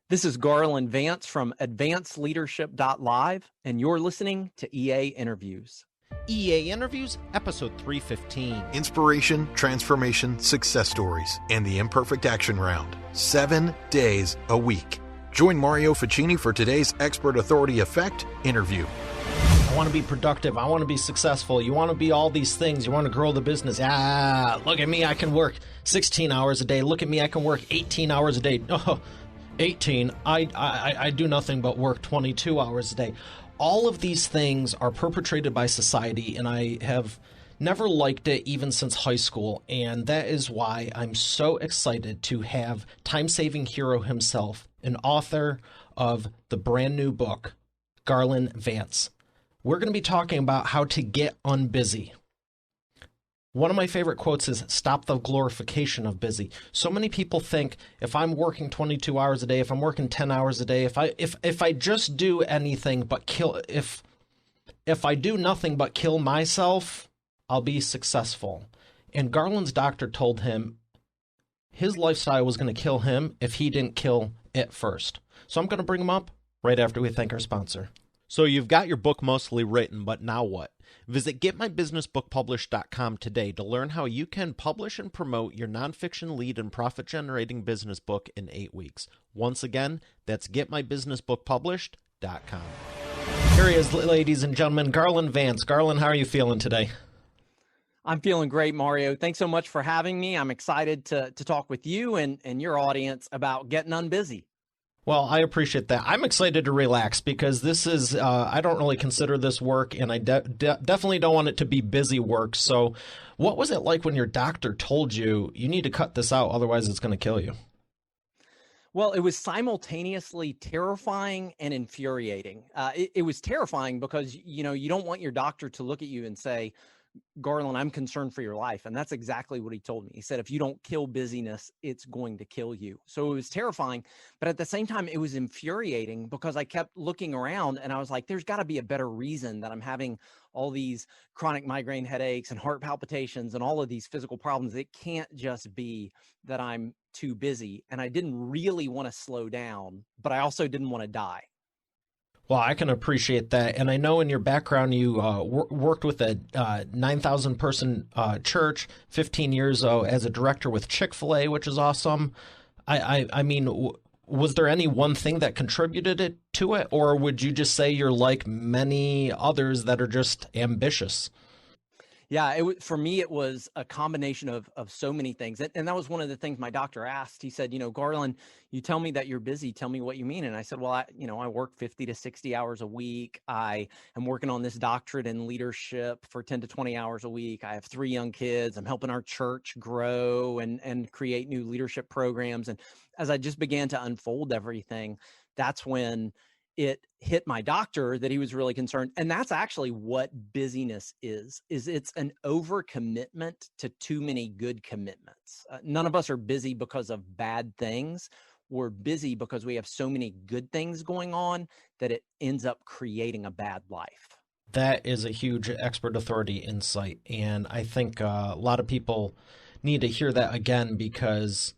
This is Garland Vance from advancedleadership.live, and you're listening to EA Interviews. EA Interviews, episode 315. Inspiration, transformation, success stories, and the Imperfect Action Round. 7 days a week. Join Mario Ficini for today's Expert Authority Effect interview. I want to be productive. I want to be successful. You want to be all these things. You want to grow the business. Look at me. I can work 16 hours a day. Look at me. I can work 18 hours a day. Oh, 18. I do nothing but work 22 hours a day. All of these things are perpetrated by society, and I have never liked it even since high school, and that is why I'm so excited to have time-saving hero himself, an author of the brand new book, Garland Vance. We're going to be talking about how to get unbusy. One of my favorite quotes is, stop the glorification of busy. So many people think if I'm working 22 hours a day, if I'm working 10 hours a day, if I just do anything but kill, if I do nothing but kill myself, I'll be successful. And Garland's doctor told him his lifestyle was going to kill him if he didn't kill it first. So I'm going to bring him up right after we thank our sponsor. So you've got your book mostly written, but now what? Visit getmybusinessbookpublished.com today to learn how you can publish and promote your nonfiction lead and profit-generating business book in 8 weeks. Once again, that's getmybusinessbookpublished.com. Here he is, ladies and gentlemen, Garland Vance. Garland, how are you feeling today? I'm feeling great, Mario. Thanks so much for having me. I'm excited to talk with you and your audience about getting unbusy. Well, I appreciate that. I'm excited to relax because this is, I don't really consider this work, and I definitely don't want it to be busy work. So what was it like when your doctor told you, you need to cut this out, otherwise it's going to kill you? Well, it was simultaneously terrifying and infuriating. It was terrifying because, you don't want your doctor to look at you and say, Garland, I'm concerned for your life. And that's exactly what he told me. He said, if you don't kill busyness, it's going to kill you. So it was terrifying. But at the same time, it was infuriating because I kept looking around and I was like, there's got to be a better reason that I'm having all these chronic migraine headaches and heart palpitations and all of these physical problems. It can't just be that I'm too busy. And I didn't really want to slow down, but I also didn't want to die. Well, I can appreciate that. And I know in your background, you worked with a 9,000 person church, 15 years as a director with Chick-fil-A, which is awesome. I mean, was there any one thing that contributed to it? Or would you just say you're like many others that are just ambitious? Yeah, for me, it was a combination of so many things. And that was one of the things my doctor asked. He said, Garland, you tell me that you're busy. Tell me what you mean. And I said, well, I work 50 to 60 hours a week. I am working on this doctorate in leadership for 10 to 20 hours a week. I have 3 young kids. I'm helping our church grow and create new leadership programs. And as I just began to unfold everything, that's when it hit my doctor that he was really concerned. And that's actually what busyness is it's an overcommitment to too many good commitments. None of us are busy because of bad things. We're busy because we have so many good things going on that it ends up creating a bad life. That is a huge expert authority insight. And I think a lot of people need to hear that again because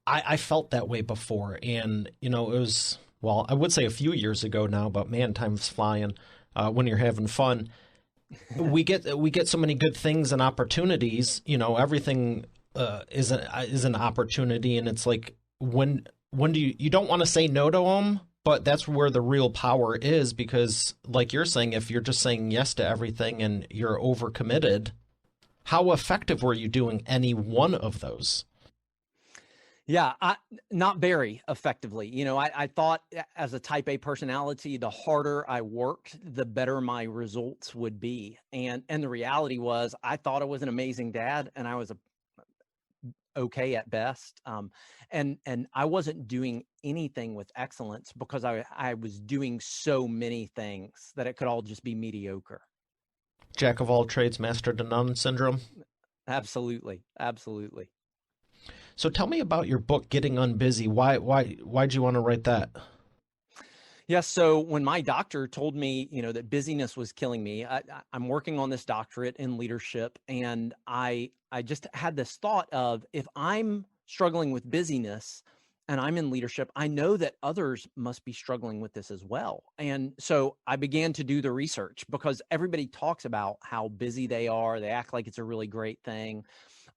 I felt that way before. And, it was... well, I would say a few years ago now, but man, time's flying when you're having fun. We get so many good things and opportunities. Everything is an opportunity, and it's like when do you don't want to say no to them, but that's where the real power is because, like you're saying, if you're just saying yes to everything and you're overcommitted, how effective were you doing any one of those? Yeah, not very effectively. I thought as a type A personality, the harder I worked, the better my results would be. And the reality was I thought I was an amazing dad and I was okay at best. And I wasn't doing anything with excellence because I was doing so many things that it could all just be mediocre. Jack of all trades, master to none syndrome. Absolutely. Absolutely. So tell me about your book, Gettin UnBusy. Why'd you want to write that? Yeah. So when my doctor told me, that busyness was killing me, I'm working on this doctorate in leadership. And I just had this thought of if I'm struggling with busyness and I'm in leadership, I know that others must be struggling with this as well. And so I began to do the research because everybody talks about how busy they are. They act like it's a really great thing.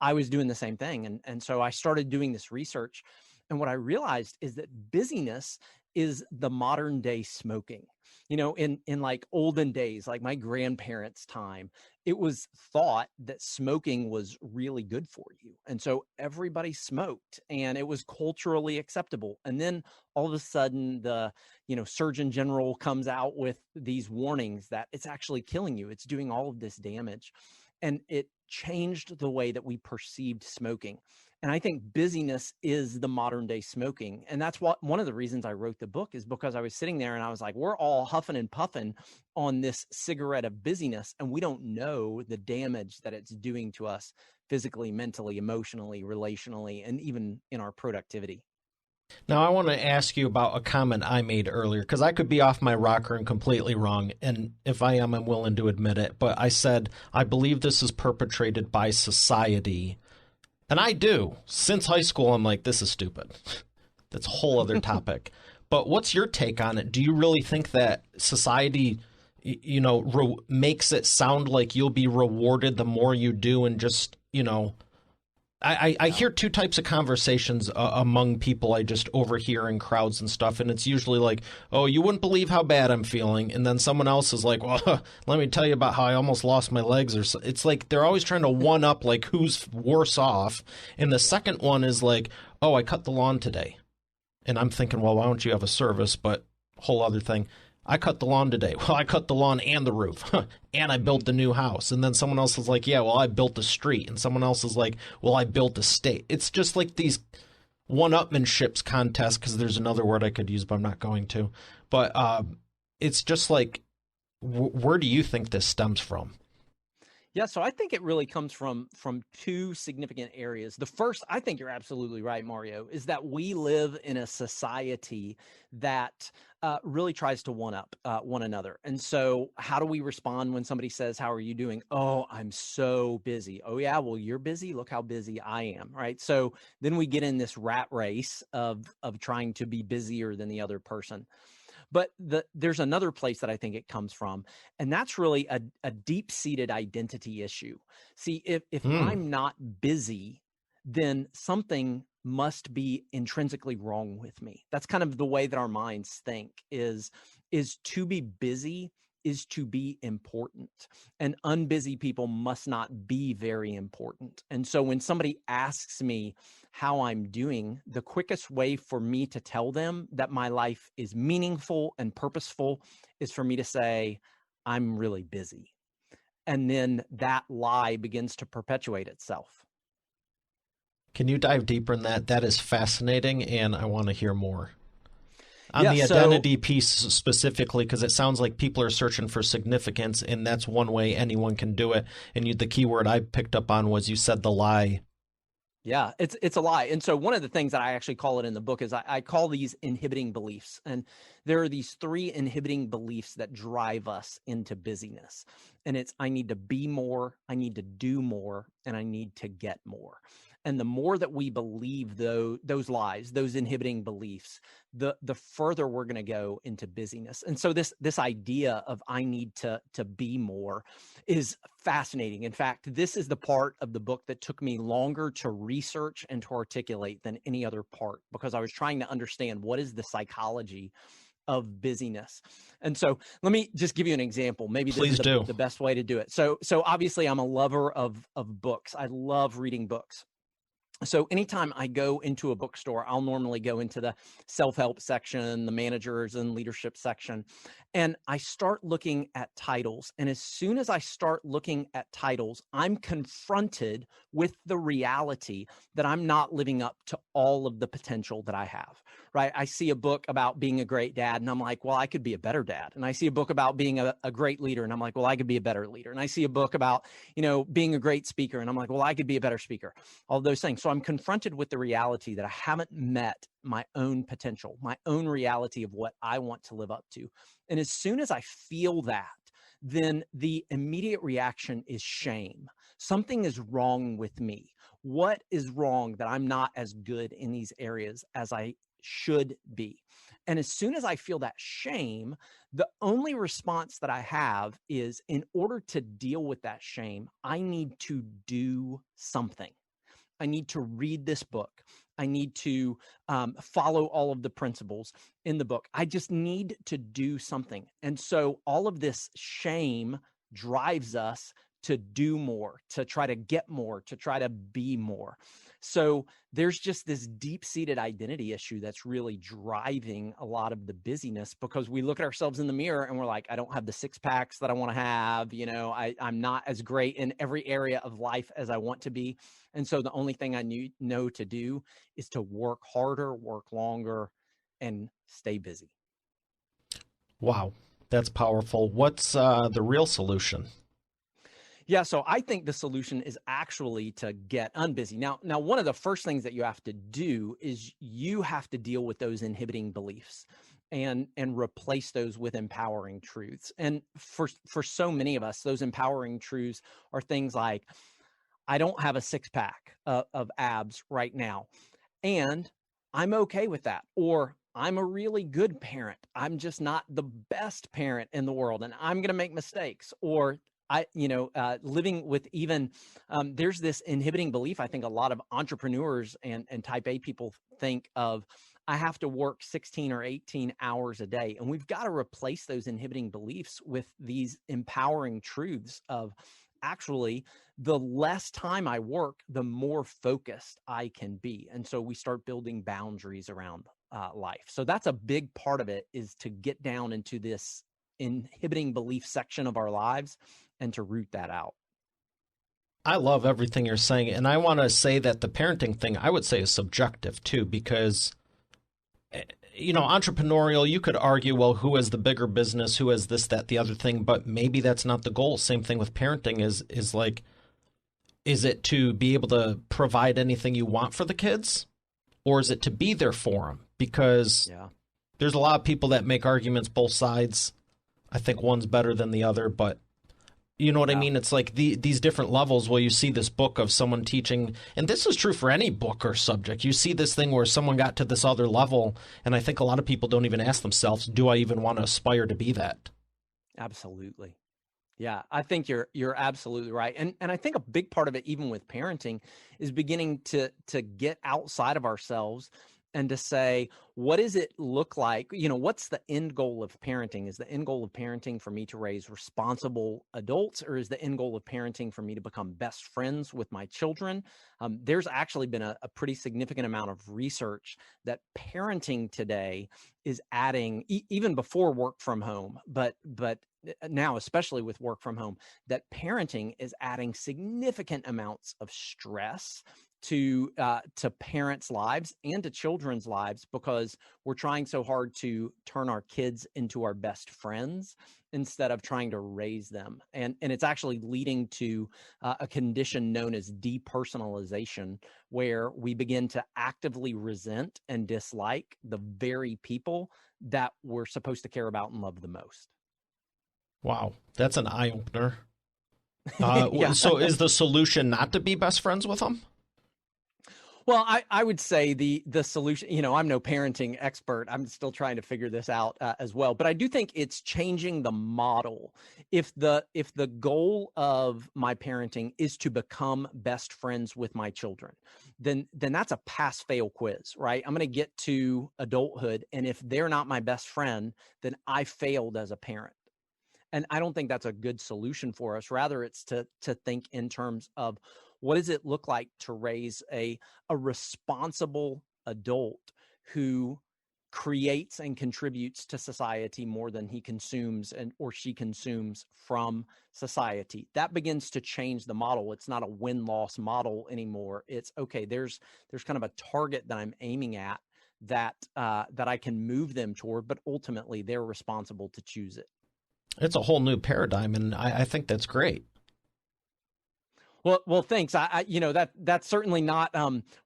I was doing the same thing. And so I started doing this research. And what I realized is that busyness is the modern day smoking. In like olden days, like my grandparents' time, it was thought that smoking was really good for you. And so everybody smoked and it was culturally acceptable. And then all of a sudden the, Surgeon General comes out with these warnings that it's actually killing you. It's doing all of this damage. And it changed the way that we perceived smoking. And I think busyness is the modern day smoking. And that's one of the reasons I wrote the book is because I was sitting there and I was like, we're all huffing and puffing on this cigarette of busyness. And we don't know the damage that it's doing to us physically, mentally, emotionally, relationally, and even in our productivity. Now, I want to ask you about a comment I made earlier, because I could be off my rocker and completely wrong. And if I am, I'm willing to admit it. But I said, I believe this is perpetrated by society. And I do. Since high school, I'm like, this is stupid. That's a whole other topic. But what's your take on it? Do you really think that society, makes it sound like you'll be rewarded the more you do and just, I hear two types of conversations among people I just overhear in crowds and stuff, and it's usually like, oh, you wouldn't believe how bad I'm feeling, and then someone else is like, well, let me tell you about how I almost lost my legs, or so. It's like they're always trying to one up like who's worse off, and the second one is like, oh, I cut the lawn today, and I'm thinking, well, why don't you have a service? But whole other thing. I cut the lawn today. Well, I cut the lawn and the roof. And I built the new house. And then someone else is like, yeah, well, I built the street. And someone else is like, well, I built the state. It's just like these one-upmanships contests, because there's another word I could use, but I'm not going to. But it's just like, where do you think this stems from? Yeah, so I think it really comes from two significant areas. The first, I think you're absolutely right, Mario, is that we live in a society that really tries to one up one another. And so how do we respond when somebody says, how are you doing? Oh, I'm so busy. Oh, yeah, well, you're busy. Look how busy I am, right? So then we get in this rat race of trying to be busier than the other person. But there's another place that I think it comes from, and that's really a deep-seated identity issue. See, if I'm not busy, then something must be intrinsically wrong with me. That's kind of the way that our minds think is to be busy is to be important, and unbusy people must not be very important. And so when somebody asks me how I'm doing, the quickest way for me to tell them that my life is meaningful and purposeful is for me to say, I'm really busy. And then that lie begins to perpetuate itself. Can you dive deeper in that? That is fascinating, and I want to hear more. On the identity piece specifically, because it sounds like people are searching for significance, and that's one way anyone can do it. And the key word I picked up on was you said the lie. Yeah, it's a lie. And so one of the things that I actually call it in the book is I call these inhibiting beliefs. And there are these three inhibiting beliefs that drive us into busyness. And it's I need to be more, I need to do more, and I need to get more. And the more that we believe those lies, those inhibiting beliefs, the further we're going to go into busyness. And so this idea of I need to be more is fascinating. In fact, this is the part of the book that took me longer to research and to articulate than any other part, because I was trying to understand what is the psychology of busyness. And so let me just give you an example. Maybe this is the best way to do it. So obviously I'm a lover of books. I love reading books. So anytime I go into a bookstore, I'll normally go into the self-help section, the managers and leadership section, and I start looking at titles. And as soon as I start looking at titles, I'm confronted with the reality that I'm not living up to all of the potential that I have, right? I see a book about being a great dad, and I'm like, well, I could be a better dad. And I see a book about being a great leader, and I'm like, well, I could be a better leader. And I see a book about, being a great speaker, and I'm like, well, I could be a better speaker. All those things. So I'm confronted with the reality that I haven't met my own potential, my own reality of what I want to live up to. And as soon as I feel that, then the immediate reaction is shame. Something is wrong with me. what is wrong that I'm not as good in these areas as I should be. And as soon as I feel that shame, the only response that I have is, in order to deal with that shame, I need to do something. I need to read this book. I need to follow all of the principles in the book. I just need to do something. And so all of this shame drives us to do more, to try to get more, to try to be more. So there's just this deep-seated identity issue that's really driving a lot of the busyness, because we look at ourselves in the mirror and we're like, I don't have the six packs that I want to have. I'm not as great in every area of life as I want to be. And so the only thing I know to do is to work harder, work longer, and stay busy. Wow, that's powerful. What's the real solution? Yeah, so I think the solution is actually to get unbusy. Now, one of the first things that you have to do is you have to deal with those inhibiting beliefs and replace those with empowering truths. And for so many of us, those empowering truths are things like, I don't have a six pack of abs right now, and I'm okay with that. Or I'm a really good parent. I'm just not the best parent in the world, and I'm going to make mistakes. Or living with even, there's this inhibiting belief. I think a lot of entrepreneurs and type A people think of, I have to work 16 or 18 hours a day. And we've got to replace those inhibiting beliefs with these empowering truths of, actually, the less time I work, the more focused I can be. And so we start building boundaries around life. So that's a big part of it, is to get down into this inhibiting belief section of our lives and to root that out. I love everything you're saying. And I want to say that the parenting thing, I would say, is subjective too, because, entrepreneurial, you could argue, well, who has the bigger business? Who has this, that, the other thing? But maybe that's not the goal. Same thing with parenting is like, is it to be able to provide anything you want for the kids? Or is it to be there for them? Because there's a lot of people that make arguments both sides. I think one's better than the other, but you know what I mean? It's like these different levels where you see this book of someone teaching, and this is true for any book or subject. You see this thing where someone got to this other level, and I think a lot of people don't even ask themselves, do I even want to aspire to be that? Absolutely. Yeah, I think you're absolutely right. And I think a big part of it, even with parenting, is beginning to get outside of ourselves and to say, what does it look like? What's the end goal of parenting? Is the end goal of parenting for me to raise responsible adults, or is the end goal of parenting for me to become best friends with my children? There's actually been a pretty significant amount of research that parenting today is adding, even before work from home, but now, especially with work from home, that parenting is adding significant amounts of stress to parents' lives and to children's lives, because we're trying so hard to turn our kids into our best friends instead of trying to raise them. And it's actually leading to a condition known as depersonalization, where we begin to actively resent and dislike the very people that we're supposed to care about and love the most. Wow, that's an eye-opener. So is the solution not to be best friends with them? Well, I would say the solution, I'm no parenting expert. I'm still trying to figure this out as well. But I do think it's changing the model. If the goal of my parenting is to become best friends with my children, then that's a pass-fail quiz, right? I'm going to get to adulthood, and if they're not my best friend, then I failed as a parent. And I don't think that's a good solution for us. Rather, it's to think in terms of, what does it look like to raise a responsible adult who creates and contributes to society more than he consumes or she consumes from society? That begins to change the model. It's not a win-loss model anymore. It's, okay, there's kind of a target that I'm aiming at that I can move them toward, but ultimately they're responsible to choose it. It's a whole new paradigm, and I think that's great. Well, thanks. That's certainly not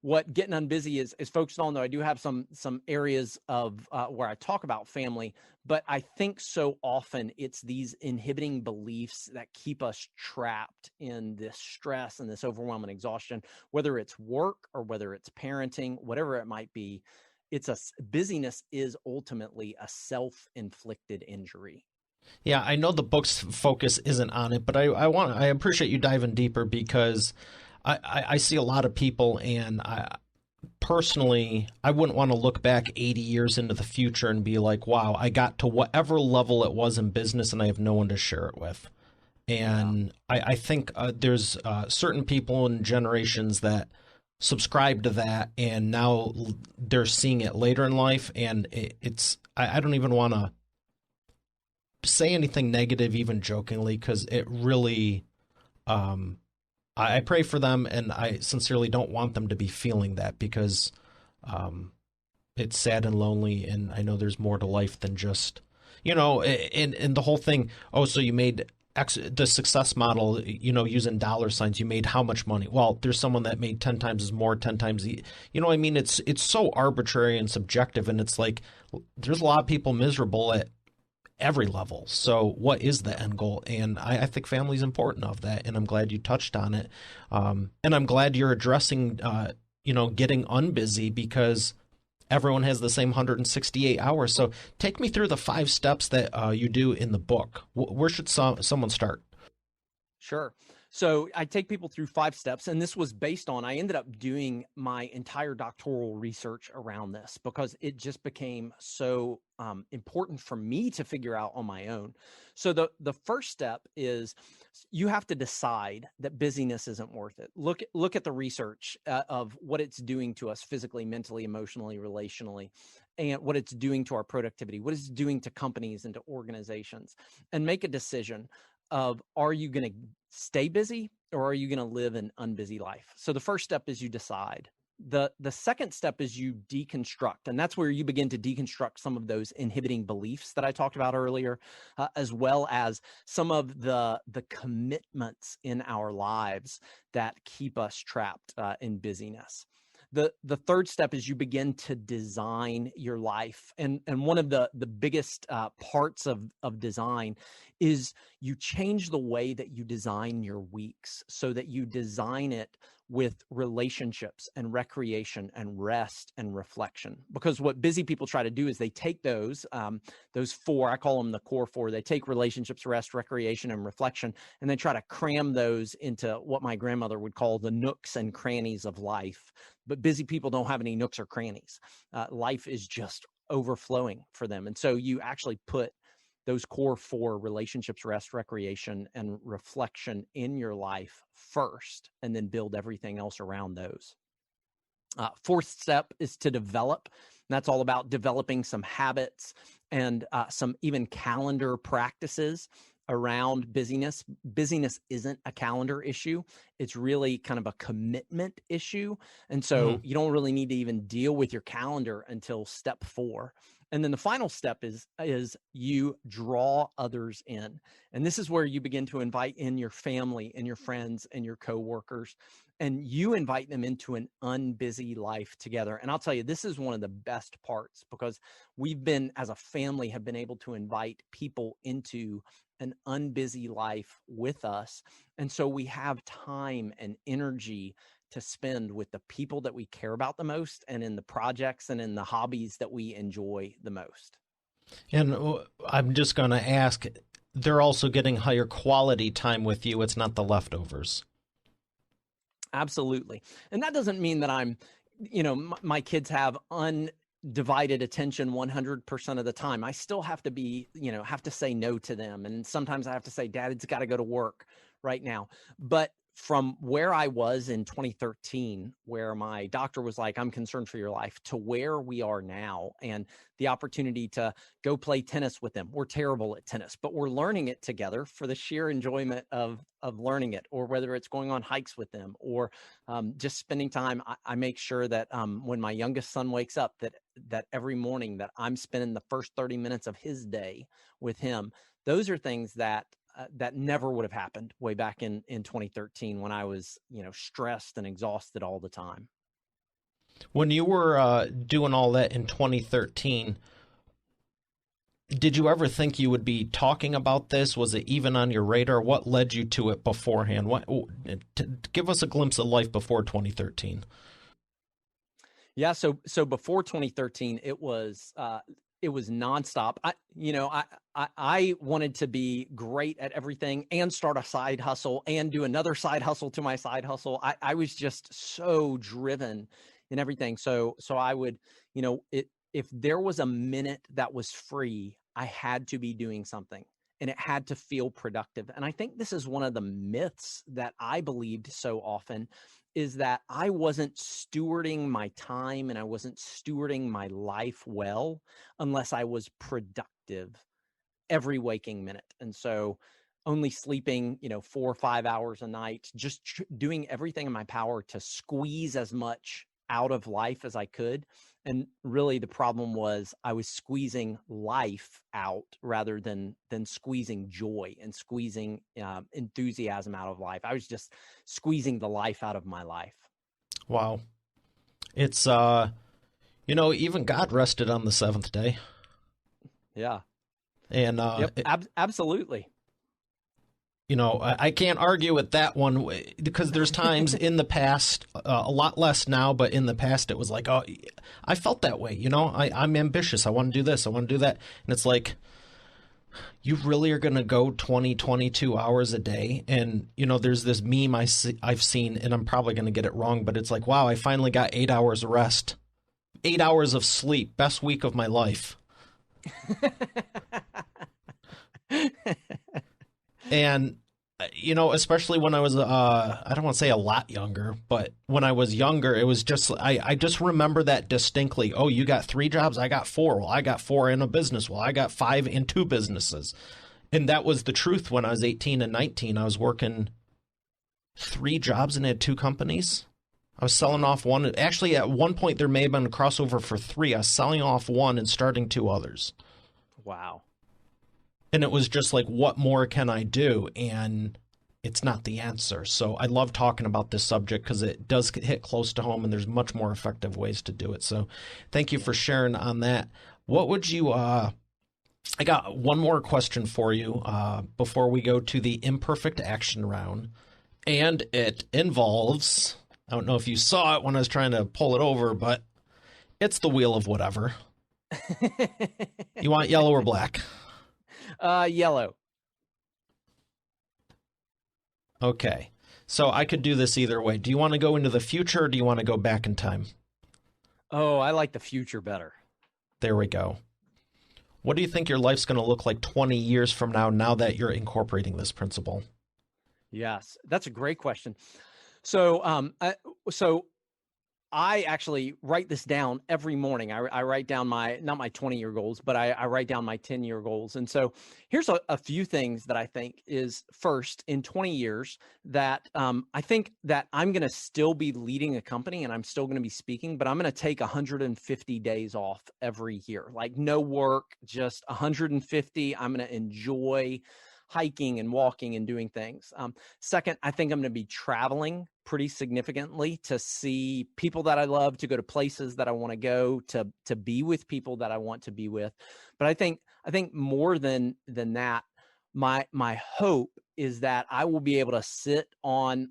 what Getting Unbusy is focused on. Though I do have some areas of where I talk about family, but I think so often it's these inhibiting beliefs that keep us trapped in this stress and this overwhelming exhaustion. Whether it's work or whether it's parenting, whatever it might be, busyness is ultimately a self-inflicted injury. Yeah, I know the book's focus isn't on it, but I appreciate you diving deeper because I see a lot of people, and personally, I wouldn't want to look back 80 years into the future and be like, wow, I got to whatever level it was in business and I have no one to share it with. And I think there's certain people and generations that subscribe to that, and now they're seeing it later in life, and I don't even want to say anything negative, even jokingly, because it really, I pray for them, and I sincerely don't want them to be feeling that, because it's sad and lonely, and I know there's more to life than just, and the whole thing. Oh, so you made the success model, using dollar signs, you made how much money? Well, there's someone that made 10 times as more, 10 times I mean, it's so arbitrary and subjective, and it's like there's a lot of people miserable at every level. So what is the end goal? And I think family is important of that. And I'm glad you touched on it. And I'm glad you're addressing, getting unbusy, because everyone has the same 168 hours. So take me through the 5 steps that you do in the book. Where should someone start? Sure. So I take people through 5 steps, and this was based on, I ended up doing my entire doctoral research around this because it just became so important for me to figure out on my own. So the first step is you have to decide that busyness isn't worth it. Look at the research of what it's doing to us physically, mentally, emotionally, relationally, and what it's doing to our productivity, what it's doing to companies and to organizations, and make a decision of, are you going to stay busy or are you going to live an unbusy life? So the first step is you decide. The second step is you deconstruct, and that's where you begin to deconstruct some of those inhibiting beliefs that I talked about earlier, as well as some of the commitments in our lives that keep us trapped in busyness. The third step is you begin to design your life. And one of the biggest parts of design is you change the way that you design your weeks so that you design it with relationships and recreation and rest and reflection. Because what busy people try to do is they take those 4, I call them the core 4, they take relationships, rest, recreation, and reflection, and they try to cram those into what my grandmother would call the nooks and crannies of life. But busy people don't have any nooks or crannies. Life is just overflowing for them. And so you actually put those core 4, relationships, rest, recreation, and reflection, in your life first, and then build everything else around those. Fourth step is to develop. And that's all about developing some habits and some even calendar practices around busyness. Busyness isn't a calendar issue. It's really kind of a commitment issue. And so you don't really need to even deal with your calendar until step 4. And then the final step is you draw others in. And this is where you begin to invite in your family and your friends and your coworkers, and you invite them into an unbusy life together. And I'll tell you, this is one of the best parts, because we've been, as a family, have been able to invite people into an unbusy life with us. And so we have time and energy to spend with the people that we care about the most, and in the projects and in the hobbies that we enjoy the most. And I'm just going to ask, they're also getting higher quality time with you. It's not the leftovers. Absolutely. And that doesn't mean that I'm, my kids have undivided attention 100% of the time. I still have to be, have to say no to them. And sometimes I have to say, Dad's got to go to work right now. But from where I was in 2013, where my doctor was like, I'm concerned for your life, to where we are now, and the opportunity to go play tennis with them. We're terrible at tennis, but we're learning it together for the sheer enjoyment of learning it, or whether it's going on hikes with them, or just spending time. I make sure that when my youngest son wakes up, that every morning that I'm spending the first 30 minutes of his day with him. Those are things that that never would have happened way back in 2013 when I was, stressed and exhausted all the time. When you were doing all that in 2013, did you ever think you would be talking about this? Was it even on your radar? What led you to it beforehand? Give us a glimpse of life before 2013. Yeah, so before 2013, it was nonstop. I wanted to be great at everything and start a side hustle and do another side hustle to my side hustle. I was just so driven in everything. So I would, if there was a minute that was free, I had to be doing something and it had to feel productive. And I think this is one of the myths that I believed so often, is that I wasn't stewarding my time and I wasn't stewarding my life well unless I was productive every waking minute. And so only sleeping, 4 or 5 hours a night, just doing everything in my power to squeeze as much out of life as I could. And really the problem was I was squeezing life out rather than squeezing joy and squeezing enthusiasm out of life. I was just squeezing the life out of my life. Wow. It's, even God rested on the seventh day. Yeah. And yep, absolutely. I can't argue with that one because there's times in the past, a lot less now, but in the past it was like, oh, I felt that way. I'm ambitious. I want to do this. I want to do that. And it's like, you really are going to go 20, 22 hours a day. And, there's this meme I've seen, and I'm probably going to get it wrong, but it's like, wow, I finally got 8 hours of rest, 8 hours of sleep, best week of my life. And, especially when I was, I don't want to say a lot younger, but when I was younger, it was just, I just remember that distinctly. Oh, you got 3 jobs? I got 4. Well, I got 4 in a business. Well, I got 5 in 2 businesses. And that was the truth when I was 18 and 19. I was working 3 jobs and had 2 companies. I was selling off one. Actually, at one point, there may have been a crossover for 3. I was selling off 1 and starting 2 others. Wow. And it was just like, what more can I do? And it's not the answer. So I love talking about this subject because it does hit close to home and there's much more effective ways to do it. So thank you for sharing on that. What would you, I got one more question for you before we go to the imperfect action round. And it involves, I don't know if you saw it when I was trying to pull it over, but it's the wheel of whatever. You want yellow or black? Yellow. Okay. So I could do this either way. Do you want to go into the future or do you want to go back in time? Oh, I like the future better. There we go. What do you think your life's going to look like 20 years from now that you're incorporating this principle? Yes, that's a great question. So, I actually write this down every morning. I write down not my 20-year goals, but I write down my 10-year goals. And so here's a few things that I think is first in 20 years that I think that I'm going to still be leading a company and I'm still going to be speaking, but I'm going to take 150 days off every year, like no work, just 150. I'm going to enjoy hiking and walking and doing things. Second, I think I'm going to be traveling pretty significantly to see people that I love, to go to places that I want to go, to be with people that I want to be with. But I think more than that, my hope is that I will be able to sit on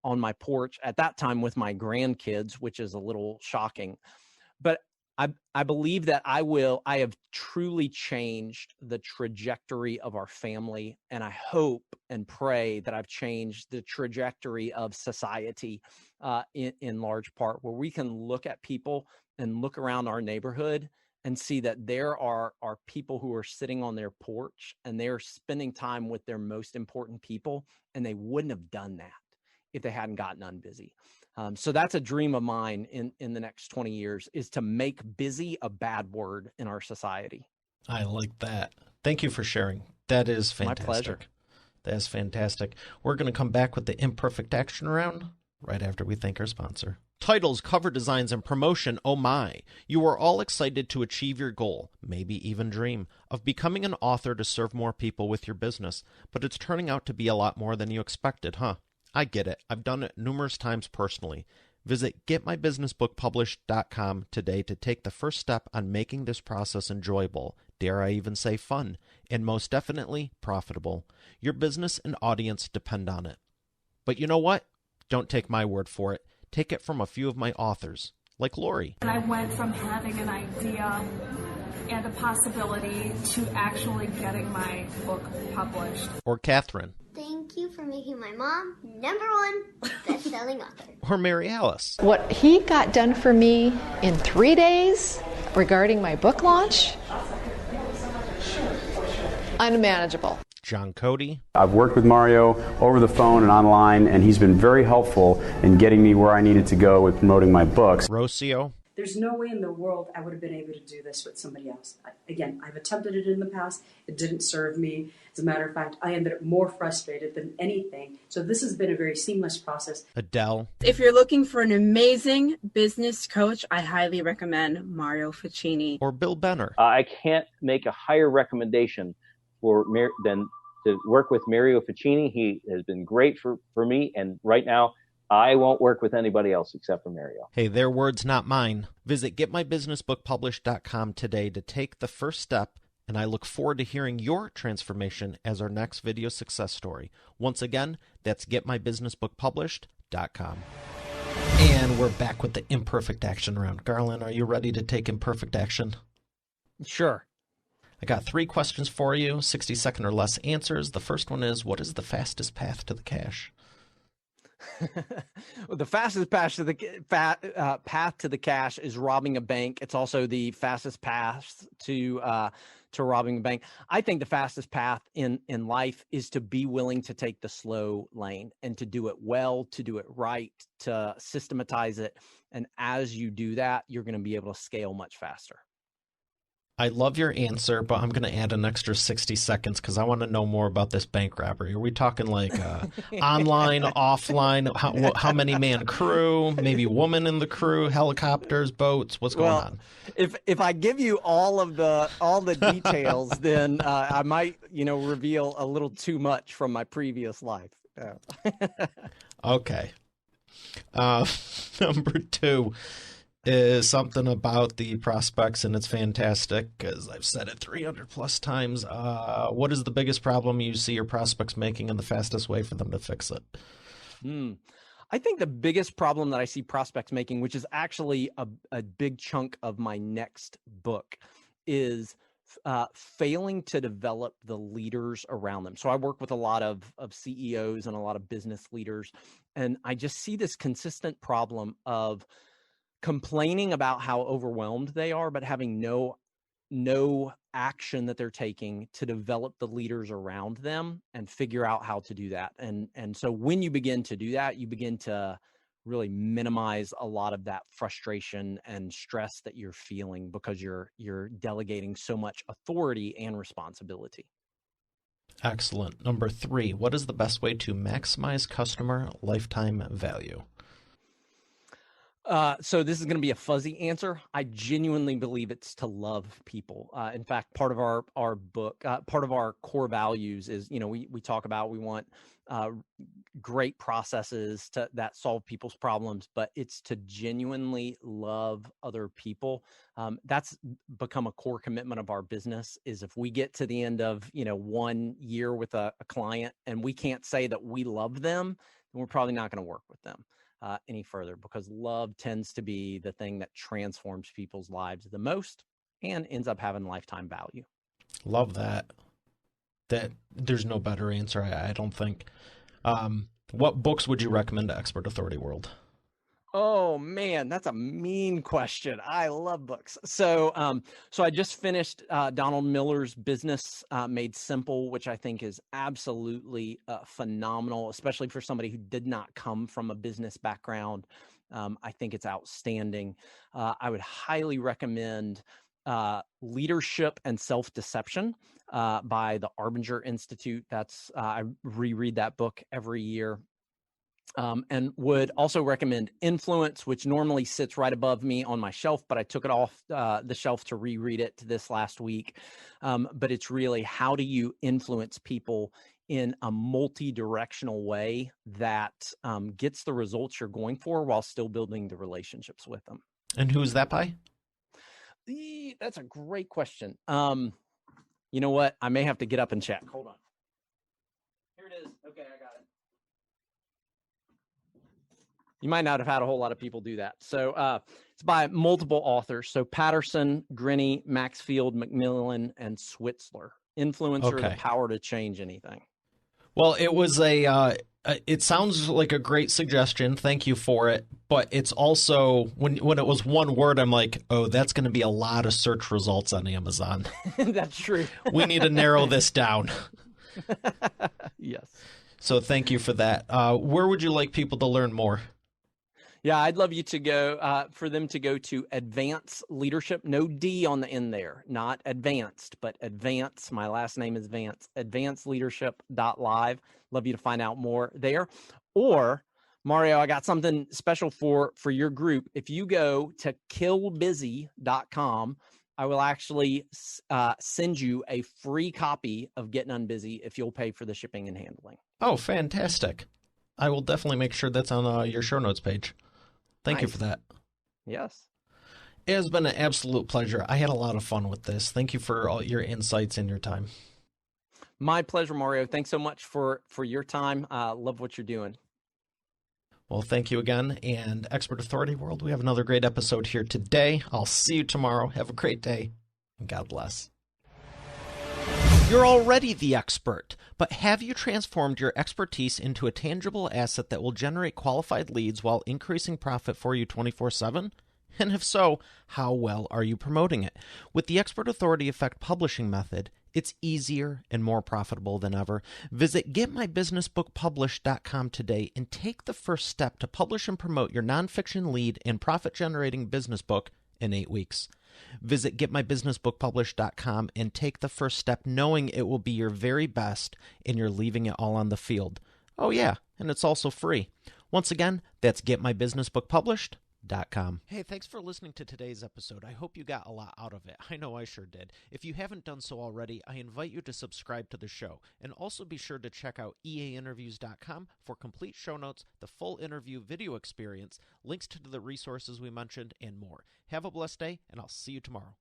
my porch at that time with my grandkids, which is a little shocking. But I believe that I have truly changed the trajectory of our family. And I hope and pray that I've changed the trajectory of society in large part, where we can look at people and look around our neighborhood and see that there are people who are sitting on their porch and they're spending time with their most important people. And they wouldn't have done that if they hadn't gotten unbusy. So that's a dream of mine in the next 20 years, is to make busy a bad word in our society. I like that. Thank you for sharing. That is fantastic. My pleasure. That is fantastic. We're going to come back with the imperfect action round right after we thank our sponsor. Titles, cover designs, and promotion, oh my. You are all excited to achieve your goal, maybe even dream, of becoming an author to serve more people with your business, but it's turning out to be a lot more than you expected, huh? I get it. I've done it numerous times personally. Visit getmybusinessbookpublished.com today to take the first step on making this process enjoyable, dare I even say fun, and most definitely profitable. Your business and audience depend on it. But you know what? Don't take my word for it. Take it from a few of my authors, like Lori. And I went from having an idea and a possibility to actually getting my book published. Or Catherine. Thank you for making my mom #1 best-selling author. Or Mary Alice. What he got done for me in 3 days regarding my book launch, unmanageable. John Cody. I've worked with Mario over the phone and online, and he's been very helpful in getting me where I needed to go with promoting my books. Rocio. There's no way in the world I would have been able to do this with somebody else. Again, I've attempted it in the past. It didn't serve me. As a matter of fact, I ended up more frustrated than anything. So this has been a very seamless process. Adele. If you're looking for an amazing business coach, I highly recommend Mario Ficini. Or Bill Benner. I can't make a higher recommendation than to work with Mario Ficini. He has been great for me, and right now I won't work with anybody else except for Mario. Hey, their words, not mine. Visit getmybusinessbookpublished.com today to take the first step, and I look forward to hearing your transformation as our next video success story. Once again, that's getmybusinessbookpublished.com. And we're back with the imperfect action round. Garland, are you ready to take imperfect action? Sure. I got 3 questions for you, 60-second or less answers. The first one is, what is the fastest path to the cash? Well, the fastest path to the cash is robbing a bank. It's also the fastest path to robbing a bank. I think the fastest path in life is to be willing to take the slow lane and to do it well, to do it right, to systematize it. And as you do that, you're going to be able to scale much faster. I love your answer, but I'm going to add an extra 60 seconds because I want to know more about this bank robbery. Are we talking like online, offline, how many man crew, maybe woman in the crew, helicopters, boats? What's going on? If I give you all the details, then I might reveal a little too much from my previous life. Yeah. Okay. Number 2. Is something about the prospects, and it's fantastic because I've said it 300 plus times. What is the biggest problem you see your prospects making and the fastest way for them to fix it? I think the biggest problem that I see prospects making, which is actually a big chunk of my next book, is failing to develop the leaders around them. So I work with a lot of CEOs and a lot of business leaders, and I just see this consistent problem of complaining about how overwhelmed they are, but having no action that they're taking to develop the leaders around them and figure out how to do that. And so when you begin to do that, you begin to really minimize a lot of that frustration and stress that you're feeling because you're delegating so much authority and responsibility. Excellent. Number 3, what is the best way to maximize customer lifetime value? So this is going to be a fuzzy answer. I genuinely believe it's to love people. In fact, part of our book, part of our core values is, we talk about, we want great processes that solve people's problems, but it's to genuinely love other people. That's become a core commitment of our business, is if we get to the end of, 1 year with a client and we can't say that we love them, then we're probably not going to work with them any further, because love tends to be the thing that transforms people's lives the most and ends up having lifetime value. Love that. That there's no better answer, I don't think. What books would you recommend to Expert Authority World? Oh man, that's a mean question. I love books. So I just finished Donald Miller's Business Made Simple, which I think is absolutely phenomenal, especially for somebody who did not come from a business background. I think it's outstanding. I would highly recommend Leadership and Self-Deception by the Arbinger Institute. I reread that book every year. And would also recommend Influence, which normally sits right above me on my shelf, but I took it off the shelf to reread it this last week. But it's really, how do you influence people in a multi-directional way that gets the results you're going for while still building the relationships with them? And who's that by? That's a great question. You know what? I may have to get up and check. Hold on. Here it is. Okay, I got it. You might not have had a whole lot of people do that. So it's by multiple authors. So Patterson, Grinney, Maxfield, Macmillan, and Switzler. Influencer, Okay. The Power to Change Anything. Well, it was it sounds like a great suggestion. Thank you for it. But it's also, when it was one word, I'm like, oh, that's going to be a lot of search results on Amazon. That's true. We need to narrow this down. Yes. So thank you for that. Where would you like people to learn more? Yeah, I'd love you to go, for them to go to Advance Leadership, no D on the end there, not advanced, but Advance. My last name is Vance, advanceleadership.live. Love you to find out more there. Or, Mario, I got something special for your group. If you go to killbusy.com, I will actually send you a free copy of Gettin UnBusy if you'll pay for the shipping and handling. Oh, fantastic. I will definitely make sure that's on your show notes page. Thank you for that. Yes. It has been an absolute pleasure. I had a lot of fun with this. Thank you for all your insights and your time. My pleasure, Mario. Thanks so much for your time. Love what you're doing. Well, thank you again. And Expert Authority World, we have another great episode here today. I'll see you tomorrow. Have a great day, and God bless. You're already the expert, but have you transformed your expertise into a tangible asset that will generate qualified leads while increasing profit for you 24/7? And if so, how well are you promoting it? With the Expert Authority Effect publishing method, it's easier and more profitable than ever. Visit getmybusinessbookpublished.com today and take the first step to publish and promote your nonfiction lead and profit-generating business book in 8 weeks. Visit getmybusinessbookpublished.com and take the first step knowing it will be your very best and you're leaving it all on the field. Oh yeah, and it's also free. Once again, that's getmybusinessbookpublished.com. Hey, thanks for listening to today's episode. I hope you got a lot out of it. I know I sure did. If you haven't done so already, I invite you to subscribe to the show. And also be sure to check out eainterviews.com for complete show notes, the full interview video experience, links to the resources we mentioned, and more. Have a blessed day, and I'll see you tomorrow.